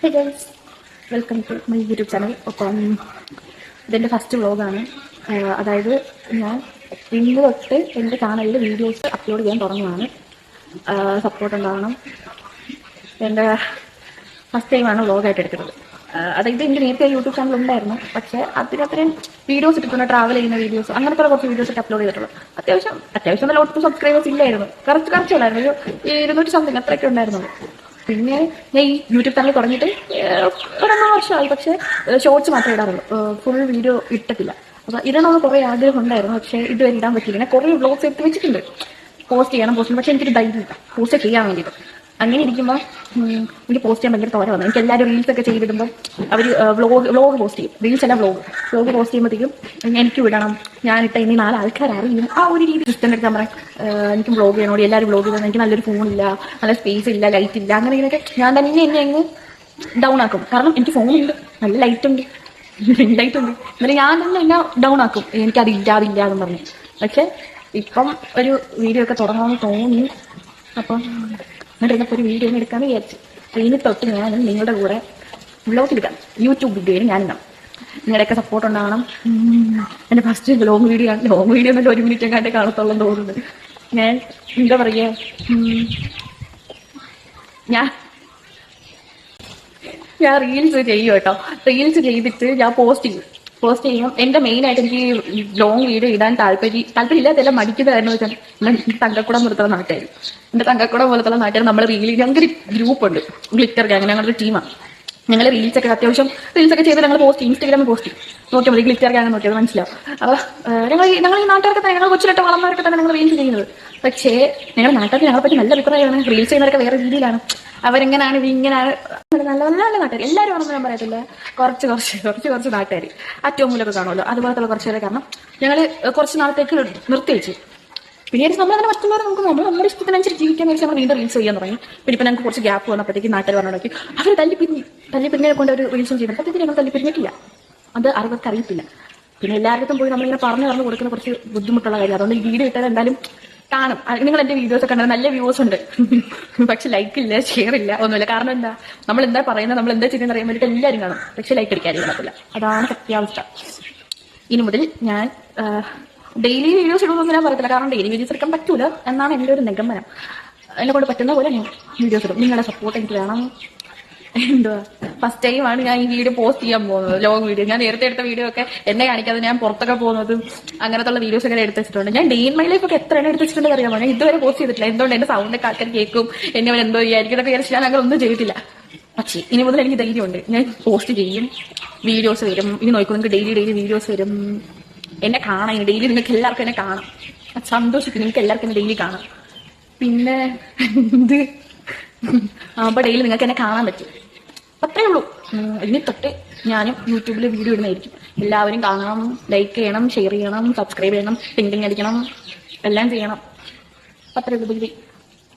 Hey guys, welcome to my YouTube channel. അപ്പം ഇതെൻ്റെ first വ്ളോഗാണ്. അതായത് ഞാൻ ഇന്ന് തൊട്ട് എൻ്റെ ചാനലിൽ വീഡിയോസ് അപ്ലോഡ് ചെയ്യാൻ തുടങ്ങുകയാണ്. സപ്പോർട്ട് ഉണ്ടാവണം. എൻ്റെ ഫസ്റ്റ് ടൈമാണ് വ്ളോഗായിട്ട് എടുക്കുന്നത്. അതായത് എൻ്റെ നേരത്തെ യൂട്യൂബ് ചാനൽ ഉണ്ടായിരുന്നു, പക്ഷേ അതിനത്രയും വീഡിയോസ് ഇട്ടിട്ടുണ്ട്, ട്രാവൽ ചെയ്യുന്ന വീഡിയോസ്, അങ്ങനത്തെ കുറച്ച് വീഡിയോസ് ഒക്കെ അപ്ലോഡ് ചെയ്തിട്ടുള്ളൂ. അത്യാവശ്യം നല്ല ഒട്ടും സബ്സ്ക്രൈബേഴ്സ് ഇല്ലായിരുന്നു, കുറച്ചുള്ളായിരുന്നു, ഒരു 200 സംതിങ് അത്രയൊക്കെ ഉണ്ടായിരുന്നുള്ളൂ. പിന്നെ ഞാൻ ഈ യൂട്യൂബ് ചാനൽ തുടങ്ങിയിട്ട് 1.5 വർഷമായി, പക്ഷേ ഷോർട്സ് മാത്രമേ ഇടാറുള്ളൂ, ഫുൾ വീഡിയോ ഇട്ടിട്ടില്ല. അപ്പോൾ ഇടണമെന്ന് കുറേ ആഗ്രഹം ഉണ്ടായിരുന്നു, പക്ഷേ ഇതുവരെ ഇടാൻ പറ്റില്ല. ഞാൻ കുറേ വ്ളോഗ്സ് എടുത്ത് വെച്ചിട്ടുണ്ട്, പോസ്റ്റ് ചെയ്യണം, പക്ഷേ എനിക്കൊരു ധൈര്യമില്ല പോസ്റ്റ് ചെയ്യാൻ വേണ്ടിയിട്ട്. അങ്ങനെ ഇരിക്കുമ്പോൾ എനിക്ക് പോസ്റ്റ് ചെയ്യാൻ ഭയങ്കര തോര വന്നു. എനിക്ക് എല്ലാവരും റീൽസൊക്കെ ചെയ്തിടുമ്പോൾ അവർ വ്ളോഗ് പോസ്റ്റ് ചെയ്യും, റീൽസ് അല്ല വ്ളോഗ് പോസ്റ്റ് ചെയ്യുമ്പോഴത്തേക്കും എനിക്ക് വിടണം, ഞാനിട്ട ഇനി 4 ആൾക്കാർ അറിയും, ആ ഒരു രീതി സിസ്റ്റം എടുക്കാൻ പറയാം. എനിക്ക് വ്ളോഗ് ചെയ്യണോടി, എല്ലാവരും വ്ളോഗ് ചെയ്യണം, എനിക്ക് നല്ലൊരു ഫോണില്ല, നല്ല സ്പേസ് ഇല്ല, ലൈറ്റ് ഇല്ല, അങ്ങനെ ഇങ്ങനെയൊക്കെ ഞാൻ തന്നെ എന്നെ അങ്ങ് ഡൗൺ ആക്കും. കാരണം എനിക്ക് ഫോണുണ്ട്, നല്ല ലൈറ്റുണ്ട്, എന്നാലും ഞാൻ തന്നെ എന്നെ ഡൗൺ ആക്കും, അതില്ല എന്ന് പറഞ്ഞു. പക്ഷെ ഇപ്പം ഒരു വീഡിയോ ഒക്കെ തുടങ്ങാമെന്ന് തോന്നി. അപ്പം എന്നിട്ട് ഒരു വീഡിയോ എടുക്കാമെന്ന് വിചാരിച്ചു. ഇനി തൊട്ട് ഞാനും നിങ്ങളുടെ കൂടെ വ്ളോഗ് എടുക്കാം, യൂട്യൂബ് വീഡിയോയിൽ ഞാനിടാം. നിങ്ങളുടെയൊക്കെ സപ്പോർട്ട് ഉണ്ടാവണം. എൻ്റെ ഫസ്റ്റ് ലോങ് വീഡിയോ എന്നൊക്കെ 1 മിനിറ്റ് എങ്ങാണ്ടേ കാണത്തുള്ളൂ തോന്നുന്നത്. ഞാൻ എന്താ പറയുക, ഞാൻ റീൽസ് ചെയ്യും കേട്ടോ. റീൽസ് ചെയ്തിട്ട് ഞാൻ പോസ്റ്റ് ചെയ്യും. എൻ്റെ മെയിനായിട്ട് എനിക്ക് ലോങ് വീഡിയോ ഇടാൻ താല്പര്യമില്ലാത്തല്ല, മടിക്കുന്നതായിരുന്നു വെച്ചാൽ എൻ്റെ തങ്കക്കുടം പോലത്തുള്ള നാട്ടുകാർ. എൻ്റെ തങ്കക്കുടം പോലത്തുള്ള നാട്ടുകാർ നമ്മുടെ ഞങ്ങൾക്കൊരു ഗ്രൂപ്പുണ്ട്, ഗ്ലിറ്റർ ഗ്യാങ്, ഞങ്ങളുടെ ഒരു ടീമാണ്. ഞങ്ങൾ റീൽസൊക്കെ ചെയ്ത് ഞങ്ങൾ ഇൻസ്റ്റാഗ്രാമിൽ പോസ്റ്റ് ചെയ്യും. നോക്കിയാൽ മതി, ഗ്ലിറ്റർ ഗ്യാങ് നോക്കിയത് മനസ്സിലാവും. അപ്പോൾ ഞങ്ങൾ ഈ നാട്ടുകാർക്ക് തന്നെ, ഞങ്ങൾ കൊച്ചിലിട്ട് വളർന്നവരൊക്കെ തന്നെ ഞങ്ങൾ റീൽസ് ചെയ്യുന്നത്. പക്ഷേ ഞങ്ങളുടെ നാട്ടുകാർക്ക് ഞങ്ങളെ പറ്റി നല്ല അഭിപ്രായമാണ്. റീൽസ് ചെയ്യുന്നവരൊക്കെ വേറെ രീതിയിലാണ്, അവരെങ്ങനെയാണ് ഇങ്ങനെയാണ്, നല്ല നാട്ടുകാർ എല്ലാവരും ആണെന്ന് ഞാൻ പറയത്തില്ല, കുറച്ച് നാട്ടുകാർ അറ്റവും മൂലൊക്കെ കാണുമല്ലോ, അതുപോലത്തുള്ള കുറച്ച് പേരെ. കാരണം ഞങ്ങൾ കുറച്ച് നാളത്തേക്ക് നിർത്തി വെച്ചു. പിന്നീട് നമ്മളങ്ങനെ മറ്റുള്ളവരെ നമ്മുടെ ഇഷ്ടത്തിനനുസരിച്ച് ജീവിക്കാൻ വെച്ച് നമ്മൾ വീണ്ടും റീൽസ് ചെയ്യാൻ തുടങ്ങി. പിന്നെ ഇപ്പം ഞങ്ങൾക്ക് കുറച്ച് ഗ്യാപ്പ് വന്നപ്പോഴത്തേക്ക് നാട്ടുകാർ പറഞ്ഞിടയ്ക്ക് അവർ തല്ലിപ്പിരിഞ്ഞെ കൊണ്ട് ഒരു റീൽസും ചെയ്യുന്നത്. സത്യത്തിൽ ഞങ്ങൾ തല്ലിപ്പിരിഞ്ഞിട്ടില്ല, അത് അവർക്ക് അറിയത്തില്ല. പിന്നെ എല്ലായിടത്തും പോയി നമ്മളിങ്ങനെ പറഞ്ഞു കൊടുക്കുന്ന കുറച്ച് ബുദ്ധിമുട്ടുള്ള കാര്യം. അതുകൊണ്ട് ഈ വീഡിയോ ഇട്ടാൽ എന്തായാലും കാണും. നിങ്ങൾ എൻ്റെ വീഡിയോസ് ഒക്കെ കണ്ടത് നല്ല വ്യൂസ് ഉണ്ട്, പക്ഷെ ലൈക്ക് ഇല്ല, ഷെയർ ഇല്ല, ഒന്നുമില്ല. കാരണം നമ്മൾ എന്താ പറയുന്നത്, നമ്മൾ എന്താ ചെയ്യുന്നത് അറിയാൻ വേണ്ടിയിട്ട് എല്ലാവരും കാണും, പക്ഷെ ലൈക്ക് അടിക്കാനും കാണത്തില്ല. അതാണ് സത്യാവസ്ഥ. ഇനി മുതൽ ഞാൻ ഡെയിലി വീഡിയോസ് ഇടുമെന്ന് ഞാൻ പറയത്തില്ല, കാരണം ഡെയിലി വീഡിയോസ് എടുക്കാൻ പറ്റൂല എന്നാണ് എൻ്റെ ഒരു നിഗമനം. എന്നെ കൊണ്ട് പറ്റുന്ന പോലെ ഞാൻ വീഡിയോസ് ഇടും. നിങ്ങളുടെ സപ്പോർട്ട് എനിക്ക് വേണം. ഫസ്റ്റ് ടൈമാണ് ഞാൻ ഈ വീഡിയോ പോസ്റ്റ് ചെയ്യാൻ പോകുന്നത്, ലോങ് വീഡിയോ. ഞാൻ നേരത്തെ എടുത്ത വീഡിയോ ഒക്കെ എന്നെ കാണിക്കാതെ ഞാൻ പുറത്തൊക്കെ പോകുന്നതും അങ്ങനത്തുള്ള വീഡിയോസ് ഒക്കെ എടുത്ത് വെച്ചിട്ടുണ്ട്. ഞാൻ ഡേ ഇൻ മൈ ലൈഫ് ഒക്കെ എത്ര എണ്ണം എടുത്ത് വെച്ചിട്ടുണ്ട് അറിയാമോ? ഞാൻ ഇതുവരെ പോസ്റ്റ് ചെയ്തിട്ടില്ല. എന്തുകൊണ്ട് എന്റെ സൗണ്ട് ഒക്കെ ആൾക്കാർ കേൾക്കും, എന്നെ അവൻ എന്തോ വിചാരിക്കും എന്നൊക്കെ വിചാരിച്ച് ഞാൻ അങ്ങനെ ഒന്നും ചെയ്തിട്ടില്ല. പക്ഷേ ഇനി മുതൽ എനിക്ക് ധൈര്യമുണ്ട്, ഞാൻ പോസ്റ്റ് ചെയ്യും, വീഡിയോസ് വരും. ഇനി നോക്കൂ, നിങ്ങൾക്ക് ഡെയിലി വീഡിയോസ് വരും. എന്നെ കാണാം, ഇനി ഡെയിലി നിങ്ങൾക്ക് എല്ലാവർക്കും എന്നെ കാണാം. സന്തോഷിക്കും, നിങ്ങൾക്ക് എല്ലാവർക്കും എന്നെ ഡെയിലി കാണാം. പിന്നെ അപ്പൊ ഡെയിലി നിങ്ങൾക്ക് എന്നെ കാണാൻ പറ്റും. അത്രേ ഉള്ളൂ. ഇനി തൊട്ട് ഞാനും യൂട്യൂബിൽ വീഡിയോ ഇടുന്നതായിരിക്കും. എല്ലാവരും കാണണം, ലൈക്ക് ചെയ്യണം, ഷെയർ ചെയ്യണം, സബ്സ്ക്രൈബ് ചെയ്യണം, ടിങ് ടിങ് അടിക്കണം, എല്ലാം ചെയ്യണം. അത്രേ ഉള്ളൂ.